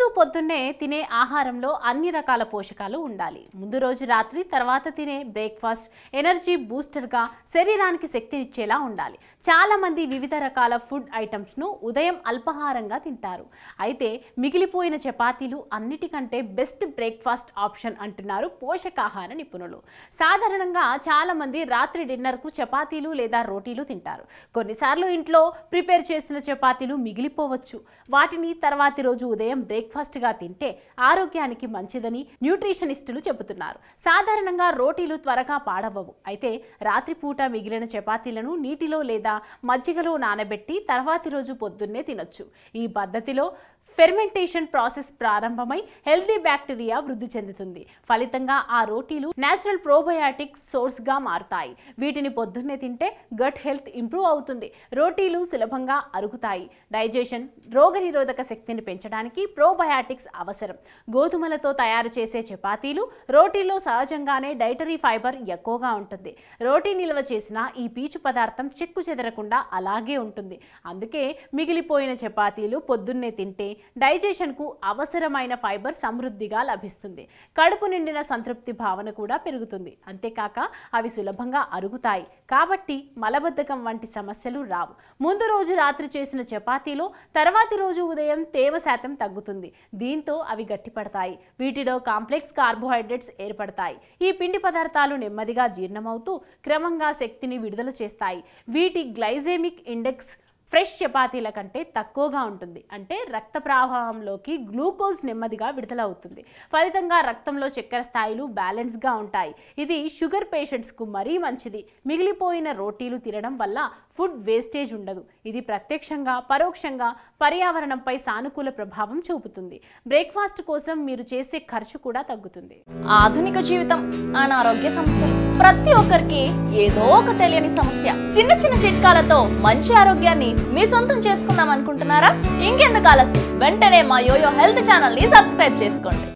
రోజు పొద్దున్నే తినే ఆహారంలో అన్ని రకాల పోషకాలు ఉండాలి. ముందు రోజు రాత్రి తర్వాత తినే బ్రేక్ఫాస్ట్ ఎనర్జీ బూస్టర్గా శరీరానికి శక్తినిచ్చేలా ఉండాలి. చాలా మంది వివిధ రకాల ఫుడ్ ఐటమ్స్ను ఉదయం అల్పాహారంగా తింటారు. అయితే మిగిలిపోయిన చపాతీలు అన్నిటికంటే బెస్ట్ బ్రేక్ఫాస్ట్ ఆప్షన్ అంటున్నారు పోషకాహార నిపుణులు. సాధారణంగా చాలా మంది రాత్రి డిన్నర్కు చపాతీలు లేదా రోటీలు తింటారు. కొన్నిసార్లు ఇంట్లో ప్రిపేర్ చేసిన చపాతీలు మిగిలిపోవచ్చు. వాటిని తర్వాతి రోజు ఉదయం బ్రేక్ఫాస్ట్గా తింటే ఆరోగ్యానికి మంచిదని న్యూట్రిషనిస్టులు చెబుతున్నారు. సాధారణంగా రోటీలు త్వరగా పాడవవు. అయితే రాత్రిపూట మిగిలిన చపాతీలను నీటిలో లేదా మజ్జిగలో నానబెట్టి తర్వాతి రోజు పొద్దున్నే తినొచ్చు. ఈ పద్ధతిలో ఫెర్మెంటేషన్ ప్రాసెస్ ప్రారంభమై హెల్తీ బ్యాక్టీరియా వృద్ధి చెందుతుంది. ఫలితంగా ఆ రోటీలు నేచురల్ ప్రోబయాటిక్ సోర్స్గా మారుతాయి. వీటిని పొద్దున్నే తింటే గట్ హెల్త్ ఇంప్రూవ్ అవుతుంది. రోటీలు సులభంగా అరుగుతాయి. డైజెషన్, రోగనిరోధక శక్తిని పెంచడానికి ప్రోబయాటిక్స్ అవసరం. గోధుమలతో తయారు చేసే చపాతీలు, రోటీల్లో సహజంగానే డైటరీ ఫైబర్ ఎక్కువగా ఉంటుంది. రోటీ నిల్వ చేసిన ఈ పీచు పదార్థం చెక్కు చెదరకుండా అలాగే ఉంటుంది. అందుకే మిగిలిపోయిన చపాతీలు పొద్దున్నే తింటే డైజెషన్కు అవసరమైన ఫైబర్ సమృద్ధిగా లభిస్తుంది. కడుపు నిండిన సంతృప్తి భావన కూడా పెరుగుతుంది. అంతేకాక అవి సులభంగా అరుగుతాయి కాబట్టి మలబద్ధకం వంటి సమస్యలు రావు. ముందు రోజు రాత్రి చేసిన చపాతీలో తర్వాతి రోజు ఉదయం తేమ శాతం తగ్గుతుంది. దీంతో అవి గట్టిపడతాయి. వీటిలో కాంప్లెక్స్ కార్బోహైడ్రేట్స్ ఏర్పడతాయి. ఈ పిండి పదార్థాలు నెమ్మదిగా జీర్ణమవుతూ క్రమంగా శక్తిని విడుదల చేస్తాయి. వీటి గ్లైసెమిక్ ఇండెక్స్ ఫ్రెష్ చపాతీల కంటే తక్కువగా ఉంటుంది. అంటే రక్త ప్రవాహంలోకి గ్లూకోజ్ నెమ్మదిగా విడుదలవుతుంది. ఫలితంగా రక్తంలో చక్కెర స్థాయిలు బ్యాలెన్స్గా ఉంటాయి. ఇది షుగర్ పేషెంట్స్కు మరీ మంచిది. మిగిలిపోయిన రోటీలు తినడం వల్ల ఫుడ్ వేస్టేజ్ ఉండదు. ఇది ప్రత్యక్షంగా పరోక్షంగా పర్యావరణంపై సానుకూల ప్రభావం చూపుతుంది. బ్రేక్ఫాస్ట్ కోసం మీరు చేసే ఖర్చు కూడా తగ్గుతుంది. ఆధునిక జీవితం, అనారోగ్య సమస్యలు ప్రతి ఒక్కరికి ఏదో ఒక తెలియని సమస్య. చిన్న చిన్న చిట్కాలతో మంచి ఆరోగ్యాన్ని మీ సొంతం చేసుకుందాం అనుకుంటున్నారా? ఇంకెందుకు ఆలస్యం, వెంటనే మా యోయో హెల్త్ ఛానల్ ని సబ్స్క్రైబ్ చేసుకోండి.